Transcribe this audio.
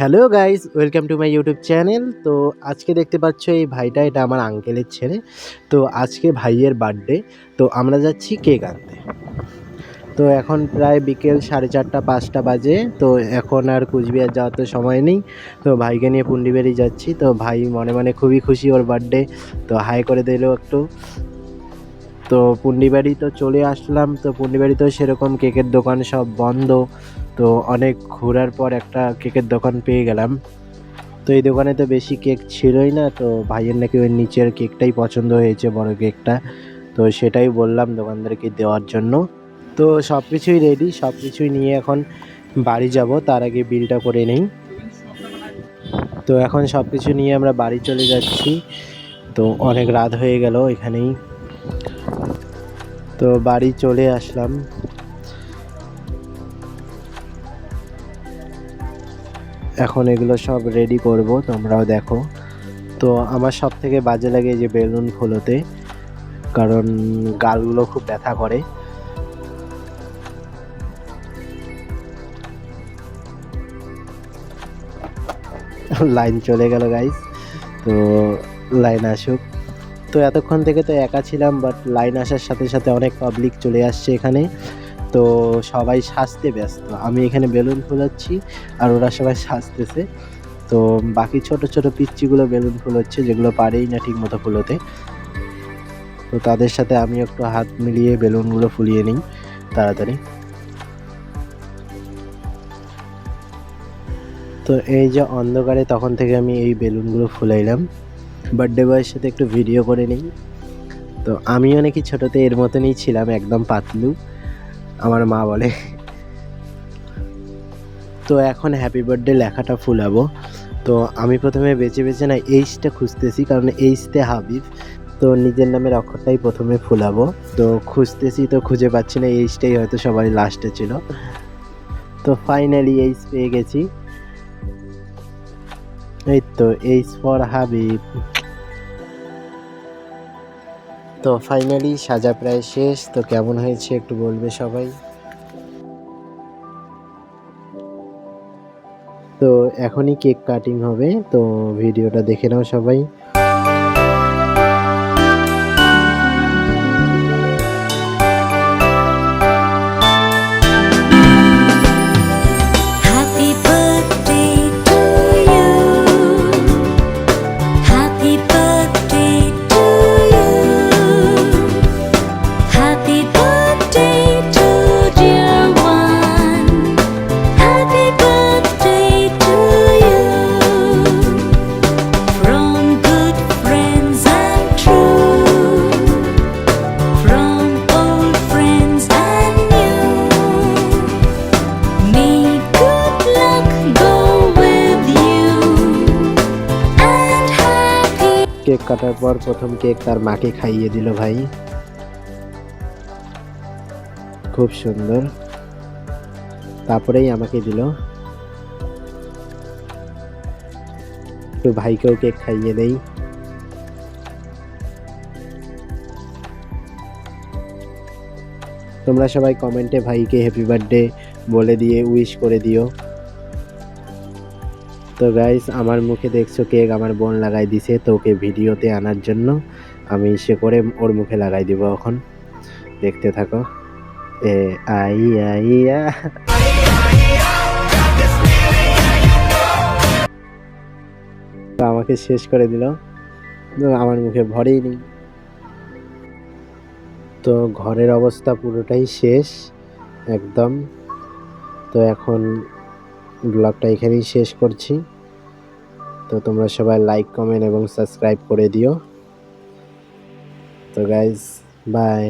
Hello guys, welcome to my YouTube channel. তো আজকে দেখতে পাচ্ছ এই ভাইটা, এটা আমার আঙ্কেলের ছেলে। তো আজকে ভাইয়ের বার্থডে, তো আমরা যাচ্ছি কেক আনতে। তো এখন প্রায় বিকেল 4:30-5টা বাজে। তো এখন আর কুচবিহার যাওয়ার তো সময় নেই, তো ভাইকে নিয়ে পুন্ডিবাড়ি যাচ্ছি। তো ভাই মনে মনে খুবই খুশি, ওর বার্থডে, তো হাই করে দিল একটু। তো পুন্ডিবাড়ি তো চলে আসলাম। তো পুন্ডিবাড়িতেও সেরকম কেকের দোকান সব বন্ধ। তো অনেক ঘোরার পর একটা কেকের দোকান পেয়ে গেলাম। তো এই দোকানে তো বেশি কেক ছিলই না, তো ভাইয়ের নাকি ওই নিচের কেকটাই পছন্দ হয়েছে, বড় কেকটা। তো সেটাই বললাম দোকানদারকে দেওয়ার জন্য। তো সব কিছুই রেডি, সব কিছুই নিয়ে এখন বাড়ি যাব, তার আগে বিলটা করে নেই। তো এখন সব কিছু নিয়ে আমরা বাড়ি চলে যাচ্ছি। তো অনেক রাত হয়ে গেল এখানেই। তো বাড়ি চলে আসলাম। এখন এগুলো সব রেডি করব, তোমরাও দেখো। তো আমার সব থেকে বাজে লাগে যে বেলুন ফুলোতে, কারণ গালগুলো খুব ব্যথা করে। লাইন চলে গেল গাইস, তো লাইন আসুক। তো এতক্ষণ থেকে তো একা ছিলাম, বাট লাইন আসার সাথে সাথে অনেক পাবলিক চলে আসছে এখানে। তো সবাই সাজতে ব্যস্ত, আমি এখানে বেলুন ফুলাচ্ছি আর ওরা সবাই সাজতেছে। তো বাকি ছোট ছোট পিচ্চিগুলো বেলুন ফুলোচ্ছে, যেগুলো পারেই না ঠিক মতো ফুলোতে। তো তাদের সাথে আমি একটু হাত মিলিয়ে বেলুনগুলো ফুলিয়ে নিই তাড়াতাড়ি। তো এই যে অন্ধকারে তখন থেকে আমি এই বেলুনগুলো ফুলাইলাম। বার্থডে বয়ের সাথে একটু ভিডিও করে নিই। তো আমিও নাকি ছোটোতে এর মতনই ছিলাম, একদম পাতলু, আমার মা বলে। তো এখন হ্যাপি বার্থডে লেখাটা ফুলাবো। তো আমি প্রথমে বেছে বেছে না এইচটা খুঁজতেছি, কারণ এইচতে হাবিব। তো নিজের নামের অক্ষরটাই প্রথমে ফুলাবো। তো খুঁজতেছি, তো খুঁজে পাচ্ছি না, এইচটাই হয়তো সবাই লাস্টে ছিল। তো ফাইনালি এইচ পেয়ে গেছি। এই তো এইচ ফর হাবিব। তো ফাইনালি সাজা প্রায় শেষ। তো কেমন হয়েছে একটু বলবে সবাই। তো এখনই কেক কাটিং হবে, তো ভিডিওটা দেখে নাও সবাই। কেক কাটার পর প্রথম কেক তার মাকে খাইয়ে দিল ভাই, খুব সুন্দর। তারপরেই আমাকে দিল। তো ভাইকেও কেক খাইয়ে দেই। তোমরা সবাই কমেন্টে ভাইকে হ্যাপি বার্থডে বলে দিয়ে উইশ করে দিও। তো গাইস, আমার মুখে দেখছো কেক আমার বোন লাগাই দিছে, তো ওকে ভিডিওতে আনার জন্য আমি সে করে ওর মুখে লাগাই দিব এখন। দেখতে থাকো। এ আইয়া তো আমাকে শেষ করে দিল, আমার মুখে ভরেই নেই। তো ঘরের অবস্থা পুরোটাই শেষ একদম। তো এখন ব্লগটা এখানেই শেষ করছি। তো তোমরা সবাই লাইক, কমেন্ট এবং সাবস্ক্রাইব করে দিও। তো গাইজ, বাই।